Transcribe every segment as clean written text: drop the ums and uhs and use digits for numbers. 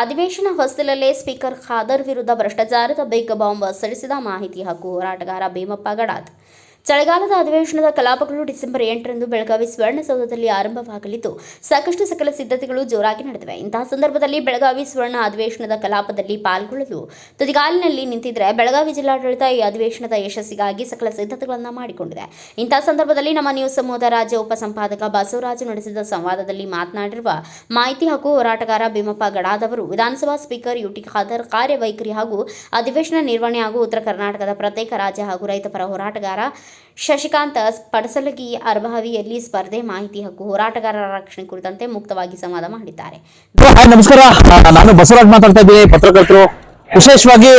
ಅಧಿವೇಶನ ಹೊಸ್ತಿಲಲ್ಲೇ ಸ್ಪೀಕರ್ ಖಾದರ್ ವಿರುದ್ಧ ಭ್ರಷ್ಟಾಚಾರದ ಬಿಗ್ ಬಾಂಬ್ ಸಿಡಿಸಿದ ಮಾಹಿತಿ ಹಕ್ಕು ಹೋರಾಟಗಾರ ಭೀಮಪ್ಪ ಗಡಾದ್. ಚಳಿಗಾಲದ ಅಧಿವೇಶನದ ಕಲಾಪಗಳು ಡಿಸೆಂಬರ್ 8ರಂದು ಬೆಳಗಾವಿ ಸುವರ್ಣಸೌಧದಲ್ಲಿ ಆರಂಭವಾಗಲಿದ್ದು, ಸಾಕಷ್ಟು ಸಕಲ ಸಿದ್ಧತೆಗಳು ಜೋರಾಗಿ ನಡೆದಿವೆ. ಇಂತಹ ಸಂದರ್ಭದಲ್ಲಿ ಬೆಳಗಾವಿ ಸುವರ್ಣ ಅಧಿವೇಶನದ ಕಲಾಪದಲ್ಲಿ ಪಾಲ್ಗೊಳ್ಳಲು ತುದಿಗಾಲಿನಲ್ಲಿ ನಿಂತಿದ್ರೆ ಬೆಳಗಾವಿ ಜಿಲ್ಲಾಡಳಿತ ಈ ಅಧಿವೇಶನದ ಯಶಸ್ಸಿಗಾಗಿ ಸಕಲ ಸಿದ್ಧತೆಗಳನ್ನು ಮಾಡಿಕೊಂಡಿದೆ. ಇಂತಹ ಸಂದರ್ಭದಲ್ಲಿ ನಮ್ಮ ನ್ಯೂಸ್ ಸಮೂಹದ ರಾಜ್ಯ ಉಪಸಂಪಾದಕ ಬಸವರಾಜು ನಡೆಸಿದ ಸಂವಾದದಲ್ಲಿ ಮಾತನಾಡಿರುವ ಮಾಹಿತಿ ಹಕ್ಕು ಹೋರಾಟಗಾರ ಭೀಮಪ್ಪ ಗಡಾದ್ ಅವರು, ವಿಧಾನಸಭಾ ಸ್ಪೀಕರ್ ಯುಟಿ ಖಾದರ್ ಕಾರ್ಯವೈಖರಿ ಹಾಗೂ ಅಧಿವೇಶನ ನಿರ್ವಹಣೆ ಹಾಗೂ ಉತ್ತರ ಕರ್ನಾಟಕದ ಪ್ರತ್ಯೇಕ ರಾಜ್ಯ ಹಾಗೂ ರೈತಪರ ಹೋರಾಟಗಾರ ಶಶಿಕಾಂತ ಪಡಸಲಗಿ ಅರ್ಭಾವಿಯಲ್ಲಿ ಸ್ಪರ್ಧೆ ಮಾಹಿತಿ ಹಕ್ಕು ಹೋರಾಟಗಾರರ ರಕ್ಷಣೆ ಕುರಿತಂತೆ ಮುಕ್ತವಾಗಿ ಸಂವಾದ ಮಾಡಿದ್ದಾರೆ. ನಮಸ್ಕಾರ, ನಾನು ಬಸವರಾಜ್ ಮಾತಾಡ್ತಾ ಇದ್ದೀನಿ, ಪತ್ರಕರ್ತರು. ವಿಶೇಷವಾಗಿ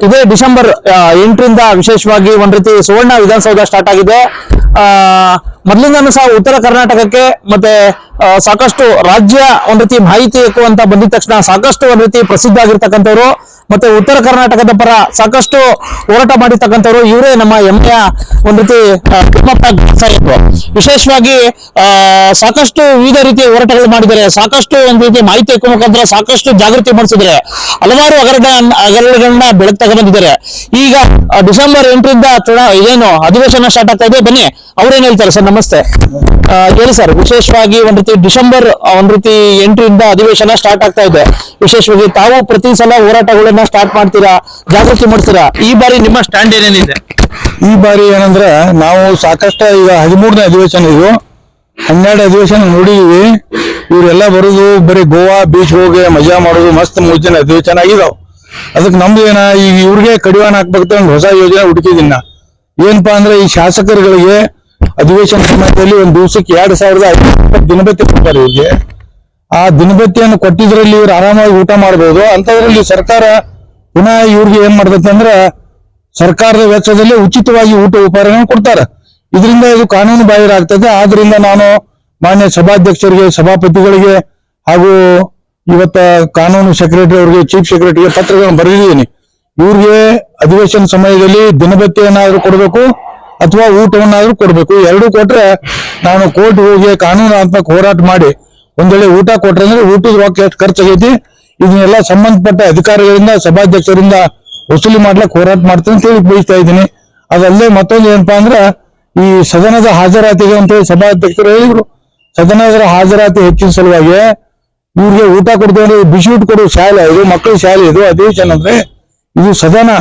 ಇದೇ ಡಿಸೆಂಬರ್ 8ರಿಂದ ವಿಶೇಷವಾಗಿ ಒಂದ್ ರೀತಿ ಸುವರ್ಣ ವಿಧಾನಸೌಧ ಸ್ಟಾರ್ಟ್ ಆಗಿದೆ. ಮೊದಲಿಂದನೂ ಸಹ ಉತ್ತರ ಕರ್ನಾಟಕಕ್ಕೆ ಮತ್ತೆ ಸಾಕಷ್ಟು ರಾಜ್ಯ ಒಂದ್ ರೀತಿ ಮಾಹಿತಿ ಹಕ್ಕು ಅಂತ ಬಂದಿದ ತಕ್ಷಣ ಸಾಕಷ್ಟು ಒಂದ್ ರೀತಿ ಪ್ರಸಿದ್ಧ ಆಗಿರ್ತಕ್ಕಂಥವ್ರು ಮತ್ತೆ ಉತ್ತರ ಕರ್ನಾಟಕದ ಪರ ಸಾಕಷ್ಟು ಹೋರಾಟ ಮಾಡಿರ್ತಕ್ಕಂಥವ್ರು ಇವರೇ ನಮ್ಮ ಹೆಮ್ಮೆಯ ಒಂದ್ ರೀತಿ ಭೀಮಪ್ಪ ಸಾಹೇಬರು. ವಿಶೇಷವಾಗಿ ಸಾಕಷ್ಟು ವಿವಿಧ ರೀತಿಯ ಹೋರಾಟಗಳು ಮಾಡಿದ್ದಾರೆ. ಸಾಕಷ್ಟು ಒಂದ್ ರೀತಿ ಮಾಹಿತಿ ಹಕ್ಕು ಮುಖಾಂತರ ಸಾಕಷ್ಟು ಜಾಗೃತಿ ಮೂಡಿಸಿದ್ರೆ ಹಲವಾರು ಹಗರಣಗಳನ್ನ ಬೆಳಕು ತಗೊಂಡಿದ್ದಾರೆ. ಈಗ ಡಿಸೆಂಬರ್ 8ರಿಂದ ಏನು ಅಧಿವೇಶನ ಸ್ಟಾರ್ಟ್ ಆಗ್ತಾ ಇದೆ, ಬನ್ನಿ ಅವ್ರೇನ್ ಹೇಳ್ತಾರೆ. ಸರ್ ನಮಸ್ತೆ, ಹೇಳಿ ಸರ್. ವಿಶೇಷವಾಗಿ ಒಂದ್ ರೀತಿ ಡಿಸೆಂಬರ್ 8ರಿಂದ ಅಧಿವೇಶನ ಸ್ಟಾರ್ಟ್ ಆಗ್ತಾ ಇದೆ. ವಿಶೇಷವಾಗಿ ತಾವು ಪ್ರತಿ ಸಲ ಹೋರಾಟಗಳನ್ನ ಸ್ಟಾರ್ಟ್ ಮಾಡ್ತೀರಾ, ಜಾಗೃತಿ ಮಾಡ್ತೀರಾ. ಈ ಬಾರಿ ನಿಮ್ಮ ಸ್ಟ್ಯಾಂಡ್ ಏನೇನಿದೆ? ಈ ಬಾರಿ ಏನಂದ್ರೆ ನಾವು ಸಾಕಷ್ಟು ಈಗ 13ನೇ ಅಧಿವೇಶನ, ಇದು 12 ಅಧಿವೇಶನ ನೋಡಿದೀವಿ. ಇವರೆಲ್ಲ ಬರೋದು ಬರೀ ಗೋವಾ ಬೀಚ್ ಹೋಗಿ ಮಜಾ ಮಾಡೋದು, ಮಸ್ತ್ ಮುಚ್ಚಿನ ಅಧಿವೇಶನ ಆಗಿದಾವ್. ಅದಕ್ಕೆ ನಮ್ದು ಏನ ಈಗ ಇವ್ರಿಗೆ ಕಡಿವಾಣ ಹಾಕ್ಬೇಕು ಒಂದು ಹೊಸ ಯೋಜನೆ ಹುಡುಕಿದಿನ. ಏನಪ್ಪಾ ಅಂದ್ರೆ ಈ ಶಾಸಕರುಗಳಿಗೆ ಅಧಿವೇಶನ ಸಮಯದಲ್ಲಿ ಒಂದ್ ದಿವಸಕ್ಕೆ 2500 ದಿನಭತ್ಯೆ ಕೊಡ್ತಾರೆ ಇವ್ರಿಗೆ. ಆ ದಿನಭತ್ಯೆಯನ್ನು ಕೊಟ್ಟಿದ್ರಲ್ಲಿ ಇವ್ರು ಆರಾಮಾಗಿ ಊಟ ಮಾಡಬಹುದು. ಅಂತದ್ರಲ್ಲಿ ಸರ್ಕಾರ ಪುನಃ ಇವ್ರಿಗೆ ಏನ್ ಮಾಡ್ತೈತೆ ಅಂದ್ರೆ ಸರ್ಕಾರದ ವೆಚ್ಚದಲ್ಲಿ ಉಚಿತವಾಗಿ ಊಟ ಉಪಹಾರ ಕೊಡ್ತಾರೆ. ಇದರಿಂದ ಇದು ಕಾನೂನು ಬಾಹಿರ ಆಗ್ತದೆ. ಆದ್ರಿಂದ ನಾನು ಮಾನ್ಯ ಸಭಾಧ್ಯಕ್ಷರಿಗೆ, ಸಭಾಪತಿಗಳಿಗೆ ಹಾಗೂ ಇವತ್ತ ಕಾನೂನು ಸೆಕ್ರೆಟರಿ ಅವರಿಗೆ, ಚೀಫ್ ಸೆಕ್ರೆಟರಿಗೆ ಪತ್ರಗಳನ್ನು ಬರೆದಿದ್ದೀನಿ. ಇವ್ರಿಗೆ ಅಧಿವೇಶನ ಸಮಯದಲ್ಲಿ ದಿನಭತ್ಯೆಯನ್ನಾದ್ರೂ ಕೊಡಬೇಕು ಅಥವಾ ಊಟವನ್ನಾದ್ರೂ ಕೊಡ್ಬೇಕು. ಎರಡೂ ಕೊಟ್ರೆ ನಾನು ಕೋರ್ಟ್ ಹೋಗಿ ಕಾನೂನಾತ್ಮಕ ಹೋರಾಟ ಮಾಡಿ ಒಂದ್ ವೇಳೆ ಊಟ ಕೊಟ್ರೆ ಅಂದ್ರೆ ಊಟದ ರೊಕ್ಕ ಎಷ್ಟು ಖರ್ಚಾಗೈತಿ ಇದನ್ನೆಲ್ಲ ಸಂಬಂಧಪಟ್ಟ ಅಧಿಕಾರಿಗಳಿಂದ, ಸಭಾಧ್ಯಕ್ಷರಿಂದ ವಸೂಲಿ ಮಾಡ್ಲಿಕ್ಕೆ ಹೋರಾಟ ಮಾಡ್ತೀನಿ ಅಂತ ಹೇಳಿ ಬಯಸ್ತಾ ಇದ್ದೀನಿ. ಅದಲ್ಲದೆ ಮತ್ತೊಂದು ಏನಪ್ಪಾ ಅಂದ್ರೆ ಈ ಸದನದ ಹಾಜರಾತಿಗೆ ಅಂತೇಳಿ ಸಭಾಧ್ಯಕ್ಷರು ಹೇಳಿದ್ರು. ಸದನದ ಹಾಜರಾತಿ ಹೆಚ್ಚಿನ ಸಲುವಾಗಿ ಇವ್ರಿಗೆ ಊಟ ಕೊಡ್ತಾರೆ. ಬಿಸಿ ಊಟ ಕೊಡುವ ಶಾಲೆ ಇದು, ಮಕ್ಕಳ ಶಾಲೆ ಇದು. ಅಧಿವೇಶನ ಅಂದ್ರೆ ಇದು ಸದನ.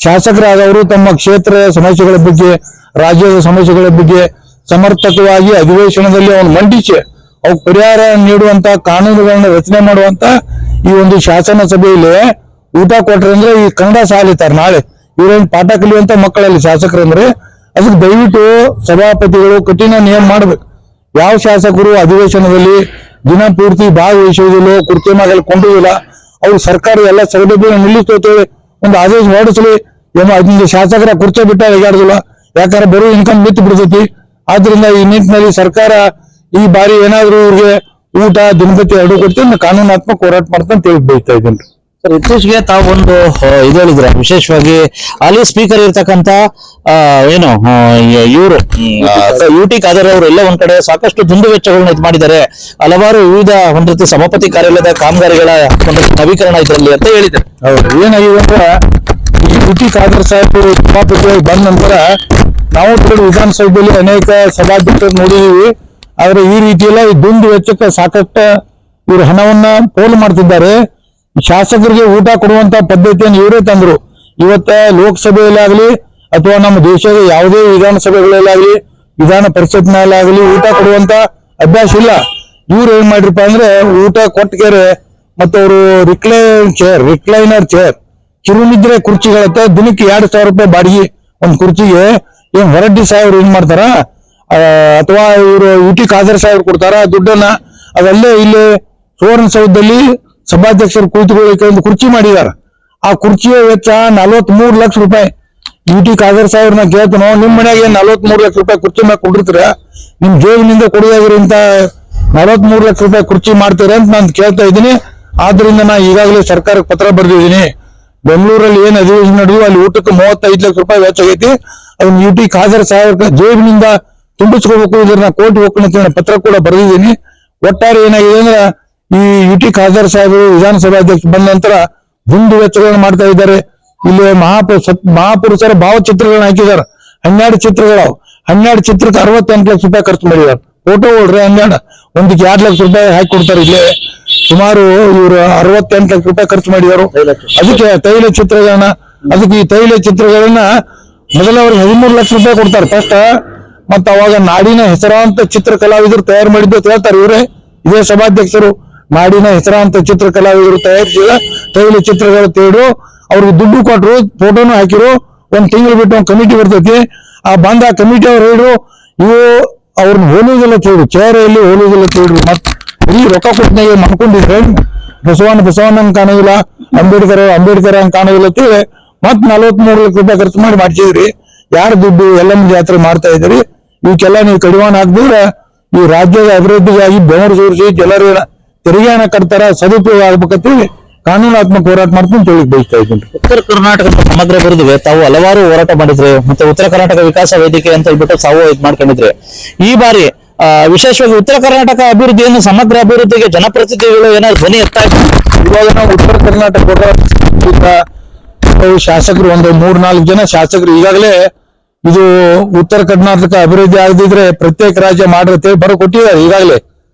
ಶಾಸಕರಾದವರು ತಮ್ಮ ಕ್ಷೇತ್ರದ ಸಮಸ್ಯೆಗಳ ಬಗ್ಗೆ, ರಾಜ್ಯದ ಸಮಸ್ಯೆಗಳ ಬಗ್ಗೆ ಸಮರ್ಪಕವಾಗಿ ಅಧಿವೇಶನದಲ್ಲಿ ಅವನು ಮಂಡಿಸಿ ಅವು ಪರಿಹಾರ ನೀಡುವಂತ ಕಾನೂನುಗಳನ್ನ ರಚನೆ ಮಾಡುವಂತ ಈ ಒಂದು ಶಾಸನ ಸಭೆಯಲ್ಲಿ ಊಟ ಕೊಟ್ರೆ ಅಂದ್ರೆ ಈ ಕನ್ನಡ ಸಾಲಿತಾರೆ. ನಾಳೆ ಇವ್ರೇನ್ ಪಾಠ ಕಲಿಯುವಂತ ಮಕ್ಕಳಲ್ಲಿ ಶಾಸಕರಂದ್ರೆ ಅದಕ್ಕೆ ದಯವಿಟ್ಟು ಸಭಾಪತಿಗಳು ಕಠಿಣ ನಿಯಮ ಮಾಡ್ಬೇಕು. ಯಾವ ಶಾಸಕರು ಅಧಿವೇಶನದಲ್ಲಿ ದಿನ ಪೂರ್ತಿ ಭಾಗವಹಿಸುವುದಿಲ್ಲ, ಕುರ್ಚಿ ಮೇಲೆ ಕೊಂಡುವುದಿಲ್ಲ, ಅವ್ರು ಸರ್ಕಾರ ಎಲ್ಲ ಸೌಲಭ್ಯ ನಿಲ್ಲಿಸ್ತೇವೆ ಒಂದು ಆದೇಶ ಹೊರಡಿಸಲಿ. ಅದರಿಂದ ಶಾಸಕರ ಕುರ್ಚಿ ಬಿಟ್ಟ ಹೇಗಾಡುದಿಲ್ಲ, ಯಾಕಂದ್ರೆ ಬರೋ ಇನ್ಕಮ್ ಬಿತ್ತು ಬಿಡ್ತೈತಿ. ಆದ್ರಿಂದ ಈ ನಿಟ್ಟಿನಲ್ಲಿ ಸರ್ಕಾರ ಈ ಬಾರಿ ಏನಾದ್ರು ಇವ್ರಿಗೆ ಊಟ ದಿನಭತ್ಯೆ ಎರಡು ಕೊಡ್ತೀನಿ, ಕಾನೂನಾತ್ಮಕ ಹೋರಾಟ ಮಾಡ್ತಾ ಅಂತ ಹೇಳಿ ಬಯಸ್ತಾ ಇದ್ದೀನಿ. ಸರ್, ಇತ್ತೀಚೆಗೆ ತಾವೊಂದು ಇದು ಹೇಳಿದ್ರೆ, ವಿಶೇಷವಾಗಿ ಅಲ್ಲಿ ಸ್ಪೀಕರ್ ಇರ್ತಕ್ಕಂತ ಏನು ಇವರು ಯುಟಿ ಖಾದರ್ ಅವರು ಎಲ್ಲ ಒಂದ್ ಕಡೆ ಸಾಕಷ್ಟು ದುಂದು ವೆಚ್ಚಗಳನ್ನ ಇದು ಮಾಡಿದ್ದಾರೆ. ಹಲವಾರು ವಿವಿಧ ಒಂದ್ ರೀತಿ ಸಭಾಪತಿ ಕಾರ್ಯಾಲಯದ ಕಾಮಗಾರಿಗಳ ಒಂದು ನವೀಕರಣ ಇದರಲ್ಲಿ ಅಂತ ಹೇಳಿದ್ದಾರೆ. ಹೌದು, ಏನಾಗಿದೆ ಅಂದ್ರೆ ಈ ಯುಟಿ ಖಾದರ್ ಸಾಹೇಬರು ಸಭಾಪತಿಯಾಗಿ ಬಂದ ನಂತರ ನಾವು ವಿಧಾನಸಭೆಯಲ್ಲಿ ಅನೇಕ ಸಭಾಧ್ಯಕ್ಷರು ನೋಡಿದೀವಿ. ಆದ್ರೆ ಈ ರೀತಿಯೆಲ್ಲ ಈ ದುಂದು ವೆಚ್ಚಕ್ಕೆ ಸಾಕಷ್ಟು ಇವರು ಹಣವನ್ನ ಪೋಲು ಮಾಡ್ತಿದ್ದಾರೆ. ಶಾಸಕರಿಗೆ ಊಟ ಕೊಡುವಂತ ಪದ್ಧತಿಯನ್ನು ಇವರೇ ತಂದ್ರು. ಇವತ್ತ ಲೋಕಸಭೆಯಲ್ಲಾಗ್ಲಿ ಅಥವಾ ನಮ್ಮ ದೇಶದ ಯಾವುದೇ ವಿಧಾನಸಭೆಗಳಲ್ಲಾಗ್ಲಿ, ವಿಧಾನ ಪರಿಷತ್ನಲ್ಲಾಗ್ಲಿ ಊಟ ಕೊಡುವಂತ ಅಭ್ಯಾಸ ಇಲ್ಲ. ಇವ್ರು ಏನ್ ಮಾಡ್ರಪ್ಪ ಅಂದ್ರೆ ಊಟ ಕೊಟ್ಟಗೆರೆ ಮತ್ತೆ ಅವರು ರಿಕ್ಲೈನರ್ ಚೇರ್ ಕಿರುನಿದ್ರೆ ಕುರ್ಚಿಗಳತ್ತ ದಿನಕ್ಕೆ 2000 ರೂಪಾಯಿ ಬಾಡಿಗೆ ಒಂದ್ ಕುರ್ಚಿಗೆ. ಏನ್ ಹೊರಡ್ಡಿ ಸಾಹೇಬ್ರು ಏನ್ ಮಾಡ್ತಾರ ಅಥವಾ ಇವರು ಯುಟಿ ಖಾದರ್ ಸಾಹೇಬ್ರು ಕೊಡ್ತಾರ ದುಡ್ಡನ್ನ. ಅದಲ್ಲೇ ಇಲ್ಲಿ ಸುವರ್ಣಸೌಧದಲ್ಲಿ ಸಭಾಧ್ಯಕ್ಷರು ಕುಳಿತುಕೊಳ್ಳಿಕ್ಕೆ ಒಂದು ಕುರ್ಚಿ ಮಾಡಿದಾರ. ಆ ಕುರ್ಚಿಯ ವೆಚ್ಚ 43 ಲಕ್ಷ ರೂಪಾಯಿ. ಯುಟಿ ಖಾದರ್ ಸಾಹೇಬ್ರನ್ನ ಕೇಳ್ತಾನೋ, ನಿಮ್ ಮನೆಯಾಗ 43 ಲಕ್ಷ ರೂಪಾಯಿ ಕುರ್ಚಿ ಮೇಲೆ ಕೊಡಿರ್ತೀರ, ನಿಮ್ ಜೇಬಿನಿಂದ ಕೊಡುವಾಗಿರಂತ 43 ಲಕ್ಷ ರೂಪಾಯಿ ಕುರ್ಚಿ ಮಾಡ್ತೀರ ಅಂತ ನಾನು ಕೇಳ್ತಾ ಇದ್ದೀನಿ. ಆದ್ರಿಂದ ನಾ ಈಗಾಗಲೇ ಸರ್ಕಾರಕ್ಕೆ ಪತ್ರ ಬರೆದಿದ್ದೀನಿ. ಬೆಂಗಳೂರಲ್ಲಿ ಏನ್ ಅಧಿವೇಶನ ನಡೆದು ಅಲ್ಲಿ ಊಟಕ್ಕೆ 35 ಲಕ್ಷ ರೂಪಾಯಿ ವೆಚ್ಚ ಆಗೈತಿ. ಅದನ್ನ ಯುಟಿ ಖಾದರ್ ಸಾಹೇಬ್ರ ಜೇಬಿನಿಂದ ತುಂಬಿಸ್ಕೋಬೇಕು. ಇದನ್ನ ಕೋರ್ಟ್ ಹೋಗ್ಕೊಂಡು ಪತ್ರ ಕೂಡ ಬರೆದಿದ್ದೀನಿ. ಒಟ್ಟಾರೆ ಏನಾಗಿದೆ ಅಂದ್ರೆ ಈ ಯುಟಿ ಖಾದರ್ ಸಾಹೇಬರು ವಿಧಾನಸಭಾ ಅಧ್ಯಕ್ಷ ಬಂದ ನಂತರ ದುಂದು ವೆಚ್ಚಗಳನ್ನು ಮಾಡ್ತಾ ಇದ್ದಾರೆ. ಇಲ್ಲಿ ಮಹಾಪುರುಷರ ಭಾವಚಿತ್ರಗಳನ್ನ ಹಾಕಿದ್ದಾರೆ. 12 ಚಿತ್ರಗಳು, 12 ಚಿತ್ರಕ್ಕೆ 68 ಲಕ್ಷ ರೂಪಾಯಿ ಖರ್ಚು ಮಾಡಿದ್ದಾರೆ. ಫೋಟೋ ಹೊಡ್ರಿ 12 ಒಂದಕ್ಕೆ 2 ಲಕ್ಷ ರೂಪಾಯಿ ಹಾಕಿ ಕೊಡ್ತಾರೆ. ಇಲ್ಲೇ ಸುಮಾರು ಇವರು 68 ಲಕ್ಷ ರೂಪಾಯಿ ಖರ್ಚು ಮಾಡಿದರು. ಅದಕ್ಕೆ ತೈಲ ಚಿತ್ರಗಳನ್ನ, ಅದಕ್ಕೆ ಈ ತೈಲ ಚಿತ್ರಗಳನ್ನ ಮೊದಲವರಿಗೆ 13 ಲಕ್ಷ ರೂಪಾಯಿ ಕೊಡ್ತಾರೆ ಫಸ್ಟ್. ಮತ್ತ ಅವಾಗ ನಾಡಿನ ಹೆಸರಾಂತ ಚಿತ್ರ ಕಲಾವಿದರು ತಯಾರು ಮಾಡಿದ್ದು ಅಂತ ಹೇಳ್ತಾರೆ. ಇವರೇ ಇದೇ ಸಭಾಧ್ಯಕ್ಷರು ನಾಡಿನ ಹೆಸರಾಂತ ಚಿತ್ರ ಕಲಾವಿದರು ತಯಾರಿಸಿದ ತೈಲ ಚಿತ್ರಗಳು ತೇಡು ಅವ್ರಿಗೆ ದುಡ್ಡು ಕೊಟ್ಟರು, ಫೋಟೋನು ಹಾಕಿರು. 1 ತಿಂಗಳು ಬಿಟ್ಟು ಒಂದು ಕಮಿಟಿ ಬರ್ತೈತಿ. ಆ ಬಂದ ಆ ಕಮಿಟಿ ಅವ್ರು ಹೇಳಿದ್ರು ಇವು ಅವ್ರನ್ನ ಹೋಲುವುದಿಲ್ಲ ತೇಡು, ಚೇರೆಯಲ್ಲಿ ಹೋಲುವುದಿಲ್ಲ ತೇಡ್ರು. ಮತ್ ಇಲ್ಲಿ ರೊಕ್ಕ ಕೊಟ್ಟಿನಾಗ ಮಾಡ್ಕೊಂಡಿದ್ರೆ ಬಸವಣ್ಣನ ಕಾಣೋದಿಲ್ಲ, ಅಂಬೇಡ್ಕರ್ ಹಂಗ್ ಕಾಣೋದಿಲ್ಲ ಅಂತೇಳಿ ಮತ್ 43 ಲಕ್ಷ ರೂಪಾಯಿ ಖರ್ಚು ಮಾಡಿ ಮಾಡ್ಸಿದ್ರಿ. ಯಾರ ದುಡ್ಡು ಎಲ್ಲಮ್ಮ ಜಾತ್ರೆ ಮಾಡ್ತಾ ಇದ್ರಿ. ಇವಕ್ಕೆಲ್ಲ ನೀವು ಕಡಿವಾಣ ಹಾಕ್ಬಿಟ್ರೆ ಈ ರಾಜ್ಯದ ಅಭಿವೃದ್ಧಿಗಾಗಿ ಬೆವರು ಸೂರಿಸಿ ಎಲ್ಲರೂ ತೆರಿಗೆ ಹಣ ಕಟ್ತಾರ, ಸದುಪಯೋಗ ಆಗ್ಬೇಕಂತೇಳಿ ಕಾನೂನಾತ್ಮಕ ಹೋರಾಟ ಮಾಡ್ಕೊಂಡು ತಿಳಿಕ್ ಬಯಸ್ತಾ ಇದ್ದೀನಿ. ಉತ್ತರ ಕರ್ನಾಟಕದ ಸಮಗ್ರ ಅಭಿವೃದ್ಧಿಗೆ ತಾವು ಹಲವಾರು ಹೋರಾಟ ಮಾಡಿದ್ರಿ. ಮತ್ತೆ ಉತ್ತರ ಕರ್ನಾಟಕ ವಿಕಾಸ ವೇದಿಕೆ ಅಂತ ಹೇಳ್ಬಿಟ್ಟು ತಾವು ಇದು ಮಾಡ್ಕೊಂಡಿದ್ರಿ. ಈ ಬಾರಿ ವಿಶೇಷವಾಗಿ ಉತ್ತರ ಕರ್ನಾಟಕ ಅಭಿವೃದ್ಧಿಯನ್ನು, ಸಮಗ್ರ ಅಭಿವೃದ್ಧಿಗೆ ಜನಪ್ರತಿನಿಧಿಗಳು ಏನಾದ್ರು ಧ್ವನಿ ಎತ್ತಾ ಇದ್ರು. ಇವಾಗ ನಾವು ಉತ್ತರ ಕರ್ನಾಟಕ ಶಾಸಕರು ಒಂದು 3-4 ಜನ ಶಾಸಕರು ಈಗಾಗಲೇ ಇದು ಉತ್ತರ ಕರ್ನಾಟಕ ಅಭಿವೃದ್ಧಿ ಆಗದಿದ್ರೆ ಪ್ರತ್ಯೇಕ ರಾಜ್ಯ ಮಾಡ್ರತೆ ಬರ ಕೊಟ್ಟಿದ್ದಾರೆ. ಈಗಾಗಲೇ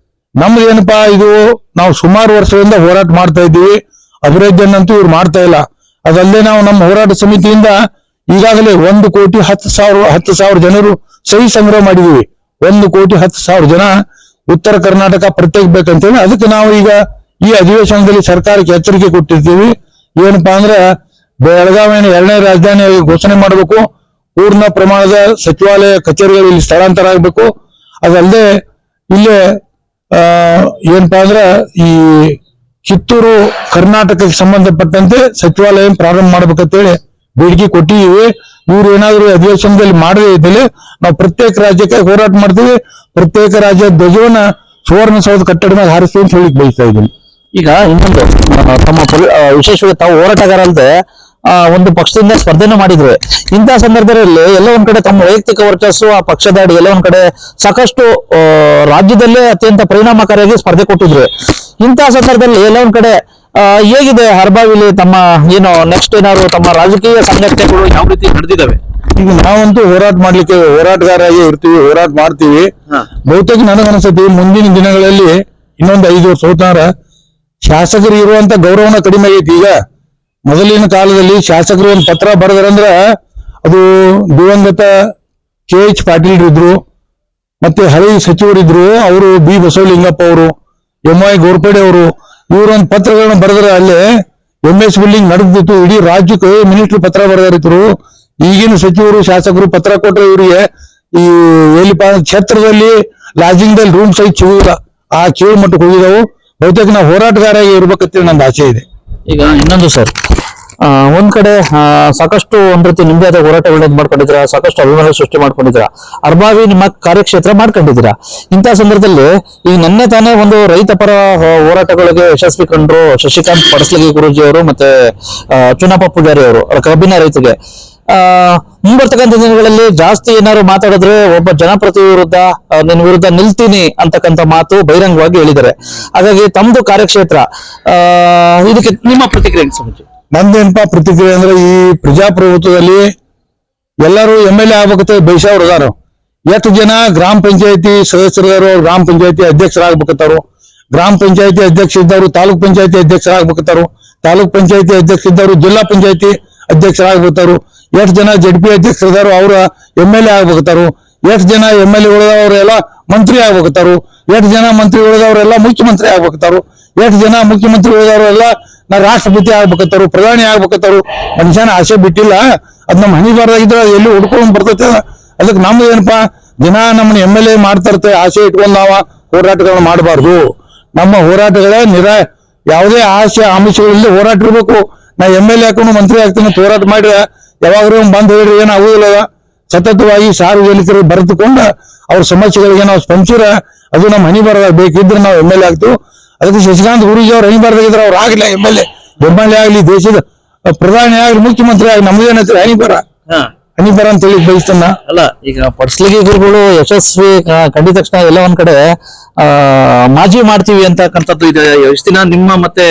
ನಮ್ದು ಏನಪ್ಪಾ, ಇದು ನಾವು ಸುಮಾರು ವರ್ಷದಿಂದ ಹೋರಾಟ ಮಾಡ್ತಾ ಇದ್ದೀವಿ. ಅಭಿವೃದ್ಧಿಯನ್ನಂತೂ ಇವ್ರು ಮಾಡ್ತಾ ಇಲ್ಲ. ಅದಲ್ಲದೆ ನಾವು ನಮ್ಮ ಹೋರಾಟ ಸಮಿತಿಯಿಂದ ಈಗಾಗಲೇ 1,10,00,000 ಜನರು ಸಹಿ ಸಂಗ್ರಹ ಮಾಡಿದೀವಿ. 1,10,00,000 ಜನ ಉತ್ತರ ಕರ್ನಾಟಕ ಪ್ರತ್ಯೇಕ ಬೇಕಂತೇಳಿ. ಅದಕ್ಕೆ ನಾವು ಈಗ ಈ ಅಧಿವೇಶನದಲ್ಲಿ ಸರ್ಕಾರಕ್ಕೆ ಎಚ್ಚರಿಕೆ ಕೊಟ್ಟಿರ್ತೀವಿ. ಏನಪ್ಪಾ ಅಂದ್ರೆ ಬೆಳಗಾವಿಯನ್ನು 2ನೇ ರಾಜಧಾನಿಯಾಗಿ ಘೋಷಣೆ ಮಾಡಬೇಕು. ಪೂರ್ಣ ಪ್ರಮಾಣದ ಸಚಿವಾಲಯ ಕಚೇರಿಗಳು ಇಲ್ಲಿ ಸ್ಥಳಾಂತರ ಆಗ್ಬೇಕು. ಅದಲ್ಲದೆ ಇಲ್ಲೇ ಏನಪ್ಪಾ ಅಂದ್ರೆ ಈ ಕಿತ್ತೂರು ಕರ್ನಾಟಕಕ್ಕೆ ಸಂಬಂಧಪಟ್ಟಂತೆ ಸಚಿವಾಲಯ ಪ್ರಾರಂಭ ಮಾಡ್ಬೇಕಂತೇಳಿ ಬೇಡಿಕೆ ಕೊಟ್ಟಿದ್ದೀವಿ. ಇವ್ರು ಏನಾದ್ರು ಅಧಿವೇಶನದಲ್ಲಿ ಮಾಡದೇ ಇದ್ದಲ್ಲಿ ನಾವು ಪ್ರತ್ಯೇಕ ರಾಜ್ಯಕ್ಕೆ ಹೋರಾಟ ಮಾಡ್ತೀವಿ. ಪ್ರತ್ಯೇಕ ರಾಜ್ಯ ಧ್ವಜವನ್ನ ಸುವರ್ಣಸೌಧ ಕಟ್ಟಡ ಮೇಲೆ ಹಾರಿಸ್ತೀವಿ ಅಂತ ಹೇಳಿಕ್ ಬಯಸ್ತಾ ಇದ್ದೀನಿ. ಈಗ ಇನ್ನೊಂದು ತಮ್ಮ ವಿಶೇಷವಾಗಿ ತಾವು ಹೋರಾಟಗಾರ ಅಲ್ಲದೆ ಒಂದು ಪಕ್ಷದಿಂದ ಸ್ಪರ್ಧೆನೂ ಮಾಡಿದ್ರು. ಇಂತಹ ಸಂದರ್ಭದಲ್ಲಿ ಎಲ್ಲ ಒಂದ್ ಕಡೆ ತಮ್ಮ ವೈಯಕ್ತಿಕ ವರ್ಚಸ್ಸು, ಆ ಪಕ್ಷದ ಅಡಿ ಎಲ್ಲ ಒಂದ್ ಕಡೆ ಸಾಕಷ್ಟು ರಾಜ್ಯದಲ್ಲೇ ಅತ್ಯಂತ ಪರಿಣಾಮಕಾರಿಯಾಗಿ ಸ್ಪರ್ಧೆ ಕೊಟ್ಟಿದ್ರು. ಇಂತಹ ಸಂದರ್ಭದಲ್ಲಿ ಎಲ್ಲ ಒಂದ್ ಕಡೆ ಹೇಗಿದೆ ಹರ್ಬಾವಿಲಿ ತಮ್ಮ ಏನು ನೆಕ್ಸ್ಟ್ ಏನಾದ್ರು ತಮ್ಮ ರಾಜಕೀಯ ಸಂಘಟನೆಗಳು ಯಾವ ರೀತಿ ನಡೆದಿದ್ದಾವೆ? ಈಗ ನಾವಂತೂ ಹೋರಾಟ ಮಾಡ್ಲಿಕ್ಕೆ ಹೋರಾಟಗಾರಾಗಿ ಇರ್ತೀವಿ, ಹೋರಾಟ ಮಾಡ್ತೀವಿ. ಬಹುತೇಕ ನನಗನ್ಸುತ್ತೆ ಮುಂದಿನ ದಿನಗಳಲ್ಲಿ ಇನ್ನೊಂದು 5 ವರ್ಷ ಹೋತಾರ ಶಾಸಕರು ಇರುವಂತ ಗೌರವನ ಕಡಿಮೆ ಆಗೈತಿ. ಈಗ ಮೊದಲಿನ ಕಾಲದಲ್ಲಿ ಶಾಸಕರು ಒಂದು ಪತ್ರ ಬರೆದ್ರಂದ್ರ ಅದು ದಿವಂಗತ KH ಪಾಟೀಲ್ ಇದ್ರು, ಮತ್ತೆ ಹಳಿ ಸಚಿವರಿದ್ರು, ಅವರು ಬಿ ಬಸವಲಿಂಗಪ್ಪ ಅವರು, MY ಗೋರ್ಪಡೆ ಅವರು, ಇವರೊಂದು ಪತ್ರಗಳನ್ನ ಬರೆದ್ರೆ ಅಲ್ಲೇ MS ಬಿಲ್ಡಿಂಗ್ ನಡೆದಿತ್ತು. ಇಡೀ ರಾಜ್ಯಕ್ಕೆ ಮಿನಿಸ್ಟರ್ ಪತ್ರ ಬರೆದಿದ್ರು. ಈಗಿನ ಸಚಿವರು ಶಾಸಕರು ಪತ್ರ ಕೊಟ್ಟರೆ ಇವರಿಗೆ ಈ ಎಲ್ಲಿಪ್ಪ ಕ್ಷೇತ್ರದಲ್ಲಿ ಲಾಜಿಂಗ್ದಲ್ಲಿ ರೂಮ್ ಸಹಿತ ಸಿಗುವುದಿಲ್ಲ. ಆ ಕೀಳು ಮಟ್ಟಕ್ಕೆ ಹೋಗಿದಾವು. ಬಹುತೇಕ ನಾವು ಹೋರಾಟಗಾರಾಗಿ ಇರ್ಬೇಕಂತೇಳಿ ನನ್ನ ಆಸೆ ಇದೆ. ಈಗ ಇನ್ನೊಂದು ಸರ್, ಒಂದ್ ಕಡೆ ಸಾಕಷ್ಟು ಒಂದ್ ರೀತಿ ನಿಮ್ದೇ ಆದ ಹೋರಾಟಗಳನ್ನ ಮಾಡ್ಕೊಂಡಿದ್ರ, ಸಾಕಷ್ಟು ಅಭಿಮಾನ ಸೃಷ್ಟಿ ಮಾಡ್ಕೊಂಡಿದ್ರ, ಅರ್ಬಾವಿ ನಿಮ್ಮ ಕಾರ್ಯಕ್ಷೇತ್ರ ಮಾಡ್ಕೊಂಡಿದ್ದೀರಾ. ಇಂತಹ ಸಂದರ್ಭದಲ್ಲಿ ಈಗ ನಿನ್ನೆ ತಾನೇ ಒಂದು ರೈತ ಪರ ಹೋರಾಟಗಳಿಗೆ ಯಶಸ್ವಿ ಕಂಡ್ರು ಶಶಿಕಾಂತ್ ಪಡಸ್ಲಗಿ ಗುರೂಜಿ ಅವರು ಮತ್ತೆ ಚುನಪ್ಪ ಪೂಜಾರಿ ಅವರು ಕಬ್ಬಿನ ರೈತರಿಗೆ. ಮುಂಬರ್ತಕ್ಕಂಥ ದಿನಗಳಲ್ಲಿ ಜಾಸ್ತಿ ಏನಾದ್ರು ಮಾತಾಡಿದ್ರೆ ಒಬ್ಬ ಜನಪ್ರತಿನಿಧಿ ವಿರುದ್ಧ ನಿನ್ನ ವಿರುದ್ಧ ನಿಲ್ತೀನಿ ಅಂತಕ್ಕಂಥ ಮಾತು ಬಹಿರಂಗವಾಗಿ ಹೇಳಿದ್ದಾರೆ. ಹಾಗಾಗಿ ತಮ್ದು ಕಾರ್ಯಕ್ಷೇತ್ರ, ಇದಕ್ಕೆ ನಿಮ್ಮ ಪ್ರತಿಕ್ರಿಯೆ? ನಂದೇನಪ್ಪ ಪ್ರತಿಕ್ರಿಯೆ ಅಂದ್ರೆ, ಈ ಪ್ರಜಾಪ್ರಭುತ್ವದಲ್ಲಿ ಎಲ್ಲರೂ MLA ಆಗ್ಬೇಕಂತ ಬಯಸೋರು ಅದಾರು. ಎಷ್ಟು ಜನ ಗ್ರಾಮ ಪಂಚಾಯತಿ ಸದಸ್ಯರು, ಗ್ರಾಮ ಪಂಚಾಯತಿ ಅಧ್ಯಕ್ಷರಾಗ್ಬೇಕತ್ತಾರು, ಗ್ರಾಮ ಪಂಚಾಯತಿ ಅಧ್ಯಕ್ಷ ಇದ್ದವರು ತಾಲೂಕ್ ಪಂಚಾಯತಿ ಅಧ್ಯಕ್ಷರಾಗ್ಬೇಕತ್ತಾರು, ತಾಲೂಕ್ ಪಂಚಾಯತಿ ಅಧ್ಯಕ್ಷ ಇದ್ದವರು ಜಿಲ್ಲಾ ಪಂಚಾಯತಿ ಅಧ್ಯಕ್ಷರಾಗ್ಬೇಕತ್ತಾರು. ಎಷ್ಟು ಜನ ZP ಅಧ್ಯಕ್ಷರಿದಾರು ಅವ್ರ MLA ಆಗ್ಬೇಕತ್ತಾರು. ಎಷ್ಟು ಜನ MLA ಉಳಿದವರೆಲ್ಲ ಮಂತ್ರಿ ಆಗ್ಬೇಕತ್ತಾರು. ಎಷ್ಟು ಜನ ಮಂತ್ರಿ ಉಳಿದವರೆಲ್ಲ ಮುಖ್ಯಮಂತ್ರಿ ಆಗ್ಬೇಕತ್ತಾರು. ಎಷ್ಟು ಜನ ಮುಖ್ಯಮಂತ್ರಿ ಉಳಿದವರೆಲ್ಲ ನಾ ರಾಷ್ಟ್ರಪತಿ ಆಗ್ಬೇಕತ್ತಾರು, ಪ್ರಧಾನಿ ಆಗ್ಬೇಕತ್ತಾರು. ಮನುಷ್ಯನ ಆಸೆ ಬಿಟ್ಟಿಲ್ಲ. ಅದ್ ನಮ್ಮ ಹಣಿ ಬಾರದಾಗಿದ್ರೆ ಎಲ್ಲಿ ಹುಡ್ಕೊಂಡ್ ಬರ್ತೈತೆ. ಅದಕ್ಕೆ ನಮ್ದು ಏನಪ್ಪಾ, ದಿನ ನಮ್ಮನ್ನ MLA ಮಾಡ್ತಾ ಇರ್ತೇವೆ ಆಸೆ ಇಟ್ಕೊಂಡ್ ನಾವ ಹೋರಾಟಗಳನ್ನ ಮಾಡಬಾರ್ದು. ನಮ್ಮ ಹೋರಾಟಗಳ ಯಾವುದೇ ಆಸೆ ಆಮಿಷಗಳಿಂದ ಹೋರಾಟ ಇರ್ಬೇಕು. ನಾ MLA ಹಾಕೊಂಡು ಮಂತ್ರಿ ಆಗ್ತೀನಿ ಹೋರಾಟ ಮಾಡಿದ್ರೆ ಯಾವಾಗ್ಲೂ ಬಂದ್ ಹೇಳ್ರಿ ಏನಾಗುದಿಲ್ಲ. ಸತತವಾಗಿ ಸಾರ್ವಜನಿಕರಿಗೆ ಬರೆದುಕೊಂಡ ಅವ್ರ ಸಮಸ್ಯೆಗಳಿಗೆ ನಾವು ಸ್ಪಂದಿಸಿರ ಅದು ನಮ್ಮ ಹಣಿ ಬರದಾಗ ಬೇಕಿದ್ರೆ ನಾವು MLA ಆಗ್ತೀವಿ. ಅದಕ್ಕೆ ಶಶಿಕಾಂತ್ ಗುರೂಜಿ ಅವ್ರು ಹಣಿ ಬರದಾಗಿದ್ರೆ ಅವ್ರು ಆಗ್ಲಿಲ್ಲ. MLA ಆಗ್ಲಿ, ದೇಶದ ಪ್ರಧಾನಿ ಆಗ್ಲಿ, ಮುಖ್ಯಮಂತ್ರಿ ಆಗ್ಲಿ, ನಮ್ದೇನೈತ್ರಿ ಹಣಿ ಬರ. ಹನಿಬರ ಅಂತ ಹೇಳಿ ಬಯಸ್ತನ್ನ. ಅಲ್ಲ, ಈಗ ಪಡ್ಸಲಿಗೆ ಗುರುಗಳು ಯಶಸ್ವಿ ಕಂಡಿದ ತಕ್ಷಣ ಎಲ್ಲ ಒಂದ್ ಕಡೆ ಮಾಜಿ ಮಾಡ್ತೀವಿ ಅಂತಕ್ಕಂಥದ್ದು ಇದೆ. ಎಷ್ಟು ದಿನ ನಿಮ್ಮ ಮತ್ತೆ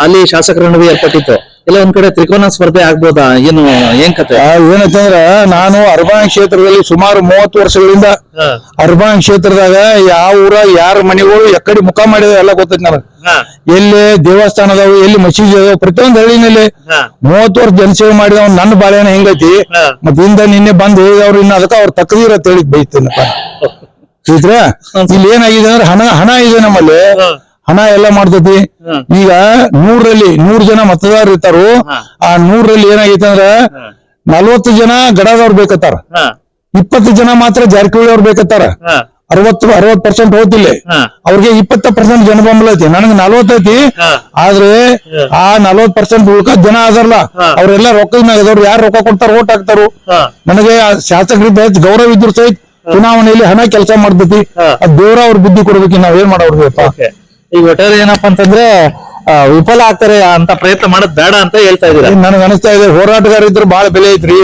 ಅಲ್ಲಿ ಶಾಸಕರ ನಡುವೆ ಏರ್ಪಟ್ಟಿತ್ತು, ಎಲ್ಲ ಒಂದ್ ಕಡೆ ತ್ರಿಕೋನ ಸ್ಪರ್ಧೆ ಆಗ್ಬೋದಾ, ಏನು ಏನ್ ಕತೆ? ಏನಂತಂದ್ರ ನಾನು ಅರ್ಬನ್ ಕ್ಷೇತ್ರದಲ್ಲಿ ಸುಮಾರು 30 ವರ್ಷಗಳಿಂದ ಅರ್ಬನ್ ಕ್ಷೇತ್ರದಾಗ ಯಾವ ಊರ ಯಾರ ಮನೆಗಳು ಎಕ್ಕಡಿ ಮುಖ ಮಾಡಿದ ಎಲ್ಲ ಗೊತ್ತೈತಿ ನನಗೆ. ಎಲ್ಲಿ ದೇವಸ್ಥಾನ ಅದಾವು, ಎಲ್ಲಿ ಮಸೀದಿ ಅದಾವ, ಪ್ರತಿಯೊಂದು ಹಳ್ಳಿನಲ್ಲಿ 30 ವರ್ಷ ಜನಸೇವೆ ಮಾಡಿದವ್ ನನ್ನ ಬಾಳೆನ ಹೆಂಗೈತಿ. ಮತ್ ಹಿಂದ ನಿನ್ನೆ ಬಂದು ಹೇಳಿದವ್ರು ಇನ್ನು ಅದಕ್ಕ ಅವ್ರ ತಕ್ಕದಿರ ಹೇಳಿ ಬೈತೇನಪ್ಪ. ಇದ್ರ ಇಲ್ಲಿ ಏನಾಗಿದೆ ಅಂದ್ರೆ ಹಣ ಇದೆ ನಮ್ಮಲ್ಲಿ, ಹಣ ಎಲ್ಲ ಮಾಡ್ತೈತಿ. ಈಗ 100 ಜನ ಮತದಾರರು ಇರ್ತಾರು. ಆ 100ರಲ್ಲಿ ಏನಾಗೈತೆ ಅಂದ್ರ 40 ಜನ ಗಡದವ್ರು ಬೇಕತ್ತಾರ, 20 ಜನ ಮಾತ್ರ ಜಾರಕಿಹೊಳಿ ಅವ್ರು ಬೇಕತ್ತಾರ. 60% ಹೋತಿಲ್ಲ ಅವ್ರಿಗೆ 20% ಜನ ಬೆಂಬಲ ಐತಿ, ನನಗೆ 40 ಐತಿ. ಆದ್ರೆ ಆ 40% ಉಳ್ಕ ಜನ ಅದಾರಲ್ಲ ಅವ್ರೆಲ್ಲ ರೊಕ್ಕದ ಮ್ಯಾಗ ಅದವ್ರು ಯಾರು ರೊಕ್ಕ ಕೊಡ್ತಾರ ಓಟ್ ಹಾಕ್ತಾರು. ನನಗೆ ಶಾಸಕರಿಂದ ಹೆಚ್ಚು ಗೌರವ ಇದ್ರು ಸಹಿತ ಚುನಾವಣೆಯಲ್ಲಿ ಹಣ ಕೆಲಸ ಮಾಡ್ತೈತಿ. ಅದ್ ದೇವ್ರ ಅವ್ರ ಬುದ್ಧಿ ಕೊಡ್ಬೇಕು, ನಾವ್ ಏನ್ ಮಾಡೋರ್ಬೇಕಪ್ಪ. ಈಗ ಒಟ್ಟಾರೆ ಏನಪ್ಪಾ ಅಂತಂದ್ರೆ ವಿಫಲ ಆಗ್ತಾರೆ ಅಂತ ಪ್ರಯತ್ನ ಮಾಡೋದ್ ಬೇಡ ಅಂತ ಹೇಳ್ತಾ ಇದ್ದೀರಾ? ನನಗೆ ಅನಿಸ್ತಾ ಇದೆ ಹೋರಾಟಗಾರ ಇದ್ರು ಬಹಳ ಬೆಲೆ ಐತ್ರಿ.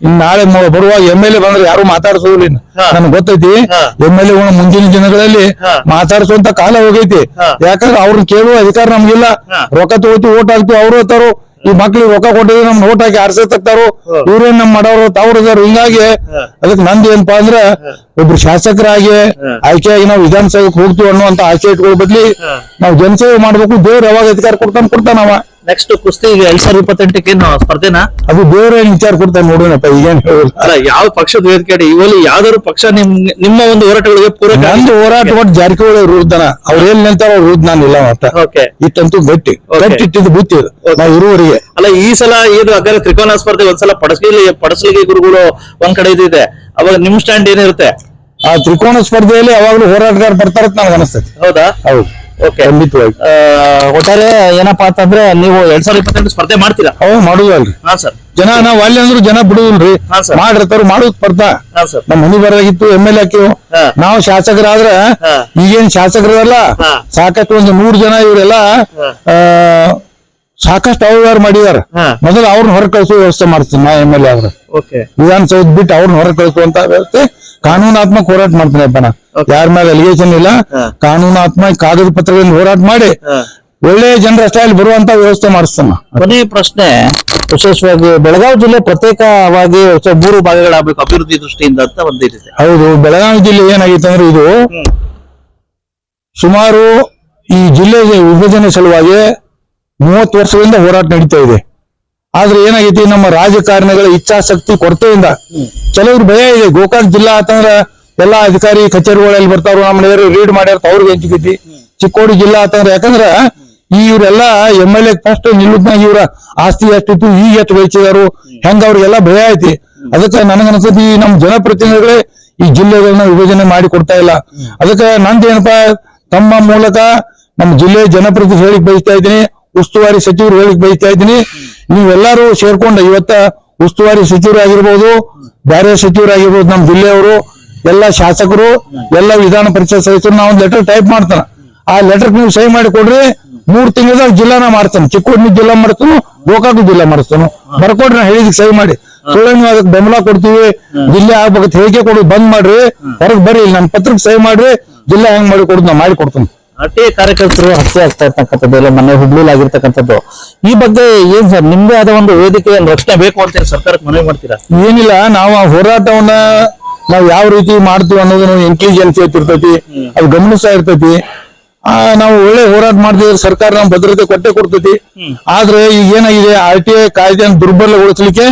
ಇನ್ ನಾಳೆ ಬರುವಾಗ MLA ಬಂದ್ರೆ ಯಾರು ಮಾತಾಡ್ಸೋದಿಲ್ಲ, ನನ್ಗೆ ಗೊತ್ತೈತಿ. MLA ಮುಂದಿನ ದಿನಗಳಲ್ಲಿ ಮಾತಾಡ್ಸುವಂತ ಕಾಲ ಹೋಗೈತಿ. ಯಾಕಂದ್ರೆ ಅವ್ರನ್ನ ಕೇಳುವ ಅಧಿಕಾರ ನಮ್ಗಿಲ್ಲ. ರೊಕ್ಕ ತಗೋತಿ ಓಟ್ ಹಾಕ್ತಿವಿ, ಅವ್ರು ಹೋಗ್ತಾರು. ಈ ಮಕ್ಳಿಗೆ ರೊಕ್ಕ ಕೊಟ್ಟಿದ್ರೆ ನಮ್ ಓಟ್ ಹಾಕಿ ಆರ್ಸತ್ತಾರು, ಇವ್ರೇನ್ ನಮ್ ಮಾಡೋರು ತಾವ್ರದಾರು. ಹಿಂಗಾಗಿ ಅದಕ್ಕೆ ನಂದು ಏನಪ್ಪಾ ಅಂದ್ರ ಒಬ್ರು ಶಾಸಕರಾಗಿ ಆಯ್ಕೆಯಾಗಿ ನಾವು ವಿಧಾನಸಭೆಗೆ ಹೋಗ್ತೀವಿ ಅನ್ನುವಂತ ಆಸೆ ಇಟ್ಕೊಳ್ಳೋ ಬದ್ಲಿ ನಾವು ಜನಸೇವೆ ಮಾಡ್ಬೇಕು. ದೇವ್ರು ಯಾವಾಗ ಅಧಿಕಾರ ಕೊಡ್ತಾನವ. ನೆಕ್ಸ್ಟ್ ಕುಸ್ತಿ 2028 ಏನು ಸ್ಪರ್ಧೆನಾ? ಅದು ದೇವ್ರ ವಿಚಾರ ಕೊಡ್ತಾನೆ ನೋಡೋಣಪ್ಪ. ಈಗೇನ್ ಅಲ್ಲ, ಯಾವ ಪಕ್ಷದ ವೇದಿಕೆ ಇವಲ್ಲಿ ಯಾವ್ದಾದ್ರು ಪಕ್ಷ ನಿಮ್ಮ ಒಂದು ಹೋರಾಟಗಳಿಗೆ ಪೂರಕ? ನಂದು ಹೋರಾಟ ಒಟ್ಟು ಜಾರಕಿಹೊಳಿ ಅವ್ರ ವಿರುದ್ಧನ, ಅವ್ರು ಏನ್ ನಿಂತಾರ ಅವ್ರ ವಿರುದ್ಧ ನಾನು ಇಲ್ಲ ಅಂತ. ಇಟ್ಟಂತೂ ಗಟ್ಟಿ ಇಟ್ಟಿದ್ದು ಬುತ್ತಿ ನಾವು ಇರುವವರಿಗೆ. ಅಲ್ಲ, ಈ ಸಲ ಇದು ಹಾಗಾದ್ರೆ ತ್ರಿಕೋನ ಸ್ಪರ್ಧೆ ಒಂದ್ಸಲ ಪಡಸಲಿಗೆ ಗುರುಗಳು ಒಂದ್ ಕಡೆ ಇದಿದೆ, ಅವಾಗ ನಿಮ್ ಸ್ಟ್ಯಾಂಡ್ ಏನಿರುತ್ತೆ? ಆ ತ್ರಿಕೋನ ಸ್ಪರ್ಧೆಯಲ್ಲಿ ಯಾವಾಗ್ಲೂ ಹೋರಾಟಗಾರ ಬರ್ತಾರತ್ ನನಗೆ ಅನಿಸ್ತೈತಿ. ಹೌದಾ? ಹೌದು, ಖಂಡಿತವಾಗಿ. ಒಟ್ಟಾರೆ ಏನಪ್ಪಾ ಅಂತಂದ್ರೆ ನೀವು 2028 ಸ್ಪರ್ಧೆ ಮಾಡ್ತೀರಾ? ಮಾಡುದಲ್ರಿ. ಹಾ ಸರ್. ಜನ ನಾವ್ ಅಲ್ಲಿ ಅಂದ್ರು ಜನ ಬಿಡುದಿಲ್ರಿ, ಮಾಡಿರ್ತಾರ. ಮಾಡೋದ್ ಸ್ಪರ್ಧಾ ನಮ್ ಮನಿ ಬರಾಗಿತ್ತು. MLA ಹಾಕಿವು ನಾವು. ಶಾಸಕರಾದ್ರ ಈಗೇನ್ ಶಾಸಕರಲ್ಲ, ಸಾಕಷ್ಟು ಒಂದು 100 ಜನ ಇವರೆಲ್ಲ ಸಾಕಷ್ಟು ಅವ್ಯವಹಾರ ಮಾಡಿದಾರ. ಮೊದಲು ಅವ್ರನ್ನ ಹೊರ ಕಳಿಸುವ ವ್ಯವಸ್ಥೆ ಮಾಡ್ತೀನಿ ನಾ MLA ಆದ್ರೆ. ವಿಧಾನಸೌಧ ಬಿಟ್ಟು ಅವ್ರನ್ನ ಹೊರ ಕಳಿಸುವಂತ ವ್ಯವಸ್ಥೆ ಕಾನೂನಾತ್ಮಕ ಹೋರಾಟ ಮಾಡ್ತೀನಪ್ಪ ನಾ. ಯಾರ ಮೇಲೆ ಅಲಿಗೇಷನ್ ಇಲ್ಲ, ಕಾನೂನಾತ್ಮಕ ಕಾಗದ ಪತ್ರಗಳನ್ನು ಹೋರಾಟ ಮಾಡಿ ಒಳ್ಳೆ ಜನರ ಸ್ಟೈಲ್ ಬರುವಂತ ವ್ಯವಸ್ಥೆ ಮಾಡಿಸ್ತಾನ. ಕೊನೆಯ ಪ್ರಶ್ನೆ, ವಿಶೇಷವಾಗಿ ಬೆಳಗಾವಿ ಜಿಲ್ಲೆ ಪ್ರತ್ಯೇಕವಾಗಿ 3 ಭಾಗಗಳಾಗಬೇಕು ಅಭಿವೃದ್ಧಿ ದೃಷ್ಟಿಯಿಂದ ಅಂತ ಒಂದಿದೆ. ಹೌದು, ಬೆಳಗಾವಿ ಜಿಲ್ಲೆ ಏನಾಗಿತ್ತು ಅಂದ್ರೆ ಇದು ಸುಮಾರು ಈ ಜಿಲ್ಲೆ ವಿಭಜನೆ ಸಲುವಾಗಿ 30 ವರ್ಷದಿಂದ ಹೋರಾಟ ನಡೀತಾ ಇದೆ. ಆದ್ರೆ ಏನಾಗೈತಿ, ನಮ್ಮ ರಾಜಕಾರಣಿಗಳ ಇಚ್ಛಾಶಕ್ತಿ ಕೊರತೆಯಿಂದ ಕೆಲವ್ರು ಭಯ ಇದೆ. ಗೋಕಾಕ್ ಜಿಲ್ಲಾ ಅಂತಂದ್ರ ಎಲ್ಲಾ ಅಧಿಕಾರಿ ಕಚೇರಿಗಳಲ್ಲಿ ಬರ್ತಾರು, ನಮ್ಮ ರೀಡ್ ಮಾಡ್ಯಾರ ಅವ್ರಿಗೆ ಹಂಚಿಕೈತಿ. ಚಿಕ್ಕೋಡಿ ಜಿಲ್ಲಾ ಅಂತಂದ್ರ ಯಾಕಂದ್ರ ಇವ್ರೆಲ್ಲಾ MLA ಫಸ್ಟ್ ನಿಲ್ಲುದ್ನಾಗ ಇವ್ರ ಆಸ್ತಿ ಎಷ್ಟಿತ್ತು, ಈಗ ಎಷ್ಟು ಗಳಿಸಿದಾರು, ಹೆಂಗ ಅವ್ರಿಗೆಲ್ಲ ಭಯ ಐತಿ. ಅದಕ್ಕೆ ನನಗನ್ಸತಿ ನಮ್ಮ ಜನಪ್ರತಿನಿಧಿಗಳೇ ಈ ಜಿಲ್ಲೆಗಳನ್ನ ವಿಭಜನೆ ಮಾಡಿ ಕೊಡ್ತಾ ಇಲ್ಲ. ಅದಕ್ಕೆ ನಂದೇನಪ್ಪಾ, ತಮ್ಮ ಮೂಲಕ ನಮ್ಮ ಜಿಲ್ಲೆ ಜನಪ್ರತಿನಿಧಿ ಹೇಳಿಕ್ ಬಯಸ್ತಾ ಇದ್ದೀನಿ, ಉಸ್ತುವಾರಿ ಸಚಿವರು ಹೇಳಿಕ್ ಬಯಸ್ತಾ ಇದ್ದೀನಿ. ನೀವೆಲ್ಲರೂ ಸೇರ್ಕೊಂಡು ಇವತ್ತ ಉಸ್ತುವಾರಿ ಸಚಿವರಾಗಿರ್ಬೋದು, ಬೇರೆ ಸಚಿವರಾಗಿರ್ಬೋದು, ನಮ್ಮ ಜಿಲ್ಲೆಯವರು ಎಲ್ಲ ಶಾಸಕರು, ಎಲ್ಲ ವಿಧಾನ ಪರಿಷತ್ ಸದಸ್ಯರು ನಾವು ಒಂದು ಲೆಟರ್ ಟೈಪ್ ಮಾಡ್ತಾನ. ಆ ಲೆಟರ್ ನೀವು ಸಹಿ ಮಾಡಿ ಕೊಡ್ರಿ, 3 ತಿಂಗಳದಾಗ ಜಿಲ್ಲಾನ ಮಾಡ್ತಾನೆ. ಚಿಕ್ಕೋಡಿ ಜಿಲ್ಲಾ ಮಾಡಿಸ್ತಾನು, ಗೋಕಾಕು ಜಿಲ್ಲಾ ಮಾಡಿಸ್ತಾನು. ಬರ್ಕೊಡ್ರಿ, ನಾ ಹೇಳಿದ್ ಸಹಿ ಮಾಡಿ. ಸುಳ್ಳು ನೀವು ಅದಕ್ಕೆ ಬೆಂಬಲ ಕೊಡ್ತೀವಿ, ಜಿಲ್ಲೆ ಆಗ್ಬೇಕು ಹೇಳಿಕೆ ಕೊಡೋದು ಬಂದ್ ಮಾಡ್ರಿ, ಹೊರಗೆ ಬರ್ರಿ, ನನ್ನ ಪತ್ರಕ್ಕೆ ಸಹಿ ಮಾಡ್ರಿ, ಜಿಲ್ಲಾ ಹೆಂಗ್ ಮಾಡಿ ಕೊಡುದು ನಾ ಮಾಡಿ ಕೊಡ್ತೀನಿ. ಅಷ್ಟೇ ಕಾರ್ಯಕರ್ತರು ಹತ್ಯೆ ಆಗ್ತಾ ಇರ್ತಕ್ಕಂಥದ್ದು, ಎಲ್ಲ ಮೊನ್ನೆ ಹುಬ್ಳಿಲಿ ಆಗಿರ್ತಕ್ಕಂಥದ್ದು, ಈ ಬಗ್ಗೆ ಏನ್ ಸರ್ ನಿಮ್ದೇ ಆದ ಒಂದು ವೇದಿಕೆ ರಕ್ಷಣೆ ಬೇಕು ಅಂತ ಸರ್ಕಾರಕ್ಕೆ ಮನವಿ ಮಾಡ್ತೀರಾ? ಏನಿಲ್ಲ, ನಾವು ಆ ಹೋರಾಟವನ್ನ ನಾವು ಯಾವ ರೀತಿ ಮಾಡ್ತೀವಿ ಅನ್ನೋದು ಇಂಟೆಲಿಜೆನ್ಸ್ ಇರ್ತೈತಿ, ಅದು ಗಮನಿಸ್ತಾ ಇರ್ತೈತಿ. ನಾವು ಒಳ್ಳೆ ಹೋರಾಟ ಮಾಡ್ತಿದ್ರೆ ಸರ್ಕಾರ ನಮ್ ಭದ್ರತೆ ಕೊಟ್ಟೆ ಕೊಡ್ತೈತಿ. ಆದ್ರೆ ಈಗ ಏನಾಗಿದೆ, RTI ಕಾಯ್ದೆಯನ್ನು ದುರ್ಬಲಗೊಳಿಸ್ಲಿಕ್ಕೆ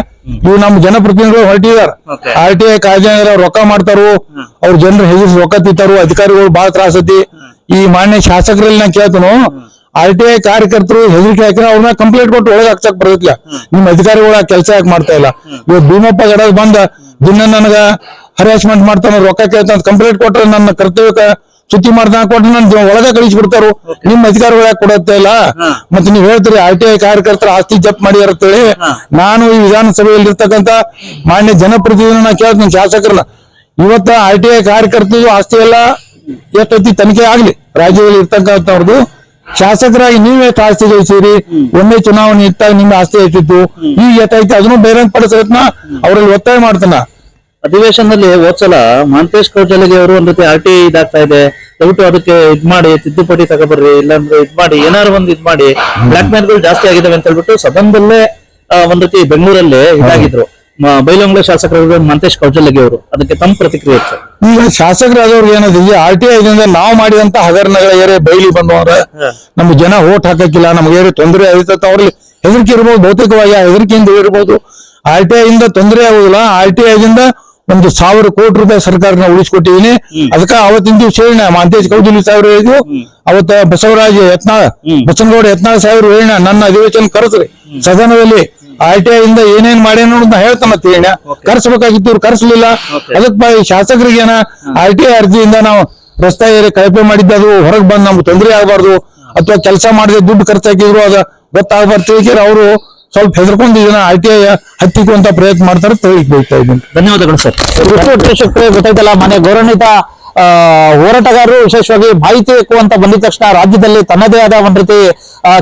ಇವು ನಮ್ಮ ಜನಪ್ರತಿನಿಧಿಗಳು ಹೊರಟಿದಾರ. RTI ಕಾಯ್ದೆ ರೊಕ್ಕ ಮಾಡ್ತಾರು, ಅವ್ರ ಜನರು ಹೆದರ್ಸಿ ರೊಕ್ಕ ತಿಂತಾರು, ಅಧಿಕಾರಿಗಳು ಬಹಳ ತ್ರಾಸತಿ. ಈ ಮಾನ್ಯ ಶಾಸಕರಲ್ಲಿ ನಾ ಕೇಳ್ತನು, RTI ಕಾರ್ಯಕರ್ತರು ಹೆದರಿಕೆ ಹಾಕಿದ್ರೆ ಅವ್ರನ್ನ ಕಂಪ್ಲೇಂಟ್ ಕೊಟ್ಟು ಒಳಗೆ ಹಾಕ್ಸಕ್ ಬರೋದಿಲ್ಲ. ನಿಮ್ ಅಧಿಕಾರಿಗಳ ಕೆಲಸ ಯಾಕೆ ಮಾಡ್ತಾ ಇಲ್ಲ? ಇವತ್ತು ಭೀಮಪ್ಪ ಗಡ ಬಂದ ದಿನ ನನಗ ಹರಾಸ್ಮೆಂಟ್ ಮಾಡ್ತಾನ, ರೊಕ್ಕ ಕೇಳ್ತಾನ, ಕಂಪ್ಲೇಂಟ್ ಕೊಟ್ರೆ ನನ್ನ ಕರ್ತವ್ಯಕ್ಕೆ ಸುತ್ತಿ ಮಾಡ್ತಾ ಕೊಟ್ರೆ ನನ್ ಒಳಗೆ ಕಳಿಸ್ಬಿಡ್ತಾರು. ನಿಮ್ ಅಧಿಕಾರಿಗಳು ಯಾಕೆ ಕೊಡತ್ತ ಇಲ್ಲ? ಮತ್ತೆ ನೀವ್ ಹೇಳ್ತೀರಿ RTI ಕಾರ್ಯಕರ್ತರ ಆಸ್ತಿ ಜಪ್ತ್ ಮಾಡಿದಾರ ಅಂತೇಳಿ. ನಾನು ಈ ವಿಧಾನಸಭೆಯಲ್ಲಿ ಇರ್ತಕ್ಕಂತ ಮಾನ್ಯ ಜನಪ್ರತಿನಿಧಿನ ಕೇಳ್ತೀನಿ, ಶಾಸಕರನ್ನ, ಇವತ್ತ RTI ಕಾರ್ಯಕರ್ತರು ಆಸ್ತಿ ಎಲ್ಲ ಎಷ್ಟೈತಿ ತನಿಖೆ ಆಗ್ಲಿ, ರಾಜ್ಯದಲ್ಲಿ ಇರ್ತಕ್ಕಂಥವ್ರದ್ದು ಶಾಸಕರಾಗಿ ನೀವೇ ಎಷ್ಟು ಆಸ್ತಿ ಗಳಿಸಿರಿ, ಒಮ್ಮೆ ಚುನಾವಣೆ ಇಟ್ಟಾಗ ನಿಮ್ಮ ಆಸ್ತಿ ಹೆಚ್ಚಿತ್ತು, ಈಗ ಎಷ್ಟೈತೆ ಅದನ್ನು ಬಹಿರಂಗಪಡಿಸೋದ್ನ ಅವರಲ್ಲಿ ಒತ್ತಾಯ ಮಾಡ್ತಾನ. ಅಧಿವೇಶನದಲ್ಲಿ ಹೋದ್ಸಲ ಮಹಂತೇಶ್ ಕೌಜಲಗಿ ಅವರು ಒಂದ್ ರೀತಿ RTI ಇದಾಗ್ತಾ ಇದೆ, ದಯವಿಟ್ಟು ಅದಕ್ಕೆ ಇದ್ ಮಾಡಿ ತಿದ್ದುಪಡಿ ತಗೊಬರ್ರಿ, ಇಲ್ಲಾಂದ್ರೆ ಇದ್ ಮಾಡಿ ಏನಾರು ಒಂದ್ ಇದ್ ಮಾಡಿ, ಬ್ಲಾಕ್ ಮೇಲ್ಗಳು ಜಾಸ್ತಿ ಆಗಿದಾವೆ ಅಂತ ಹೇಳ್ಬಿಟ್ಟು ಸದನದಲ್ಲೇ ಒಂದ್ ರೀತಿ ಬೆಂಗಳೂರಲ್ಲಿ ಇದಾಗಿದ್ರು ಬೈಲಹೊಂಗಲ ಶಾಸಕರು ಮಹಂತೇಶ್ ಕೌಜಲಗಿ ಅವರು. ಅದಕ್ಕೆ ತಮ್ಮ ಪ್ರತಿಕ್ರಿಯೆ ಇತ್ತು. ಈಗ ಶಾಸಕರಾದವ್ರಿಗೆ ಏನಾದ್ರೆ RTI ದಿಂದ ನಾವು ಮಾಡಿದಂತ ಹಗರಣಗಳ ಏರಿಯಾ ಬೈಲಿ ಬಂದವ್ರ ನಮ್ಮ ಜನ ಓಟ್ ಹಾಕಕ್ಕಿಲ್ಲ, ನಮ್ಗೆ ತೊಂದರೆ ಆಯ್ತಂತ ಅವ್ರಲ್ಲಿ ಹೆದರಿಕೆ ಇರ್ಬೋದು, ಭೌತಿಕವಾಗಿ ಆ ಹೆದರಿಕೆಯಿಂದ ಇರ್ಬೋದು. RTI ಇಂದ ತೊಂದರೆ ಆಗುದಿಲ್ಲ. RTI ದಿಂದ 1,000 ಕೋಟಿ ರೂಪಾಯಿ ಸರ್ಕಾರನ ಉಳಿಸ್ಕೊಟ್ಟಿದೀನಿ. ಅದಕ್ಕ ಅವತ್ತಿನ ದಿವಸ ಹೇಳ ಮಹಂತೇಶ್ ಕೌಜಲಗಿ ಸಾಹೇಬ್ರು ಹೇಳಿದ್ರು, ಅವತ್ತ ಬಸವರಾಜ ಯತ್ನಾಳ್ ಬಸನಗೌಡ ಯತ್ನಾಳ್ ಸಾಹೇಬ್ರು ಹೇಳ ನನ್ನ ಅಧಿವೇಶನ ಕರೆಸ್ರಿ ಸದನದಲ್ಲಿ, RTI ಇಂದ ಏನೇನ್ ಮಾಡ್ಯಾನ ಅಂತ ಹೇಳ್ತಾನ ಹೇಳ ಕರ್ಸ್ಬೇಕಾಗಿತ್ತು, ಇವ್ರು ಕರ್ಸ್ಲಿಲ್ಲ. ಅದಕ್ಕೆ ಶಾಸಕರಿಗೆ ಏನ RTI ಅರ್ಜಿಯಿಂದ ನಾವು ರಸ್ತೆ ಏರಿ ಕಳಪೆ ಮಾಡಿದ್ದ ಅದು ಹೊರಗೆ ಬಂದ್ ನಮ್ಗೆ ತೊಂದರೆ ಆಗಬಾರ್ದು, ಅಥವಾ ಕೆಲಸ ಮಾಡದೆ ದುಡ್ಡು ಖರ್ಚಾಕಿದ್ರು ಅದ ಗೊತ್ತಾಗಬಾರ್ದು, ಅವರು ಸ್ವಲ್ಪ ಹೆದರ್ಕೊಂಡು ಇದನ್ನ RTI ಹತ್ತಿಕ್ಕುವಂತ ಪ್ರಯತ್ನ ಮಾಡ್ತಾರೆ ಅಂತ ಹೇಳಿ ಬಯಸ್ತಾ ಇದ್ದೀನಿ. ಧನ್ಯವಾದಗಳು ಸರ್. ಗೊತ್ತಾಯ್ತಲ್ಲ, ಮನೆ ಗೌರವಾನ್ವಿತ ಹೋರಾಟಗಾರರು ವಿಶೇಷವಾಗಿ ಮಾಹಿತಿ ಹಾಕುವಂತ ಬಂದಿದ ತಕ್ಷಣ ರಾಜ್ಯದಲ್ಲಿ ತನ್ನದೇ ಆದ ಒಂದ್ ರೀತಿ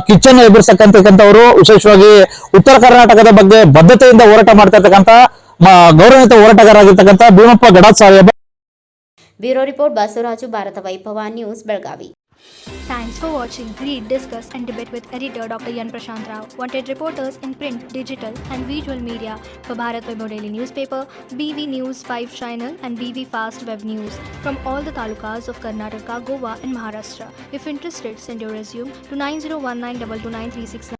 ಕಿಚ್ಚನ್ನು ಎದುರಿಸಕ್ಕಂತಕ್ಕಂಥವ್ರು, ವಿಶೇಷವಾಗಿ ಉತ್ತರ ಕರ್ನಾಟಕದ ಬಗ್ಗೆ ಬದ್ಧತೆಯಿಂದ ಹೋರಾಟ ಮಾಡ್ತಾ ಇರ್ತಕ್ಕಂಥ ಗೌರವಾನ್ವಿತ ಹೋರಾಟಗಾರರಾಗಿರ್ತಕ್ಕಂಥ ಭೀಮಪ್ಪ ಗಡಾದ್ ಸಾಹೇಬ. ಬ್ಯೂರೋ ರಿಪೋರ್ಟ್ ಬಸವರಾಜು, ಭಾರತ ವೈಭವ news, Belagavi. Thanks for watching Read, Discuss and Debate with editor Dr. Yan Prashant Rao. Wanted reporters in print, digital and visual media for Bharat Vaibhav Daily Newspaper, BV News 5 Channel and BV Fast Web News from all the talukas of Karnataka, Goa and Maharashtra. If interested, send your resume to 9019229369.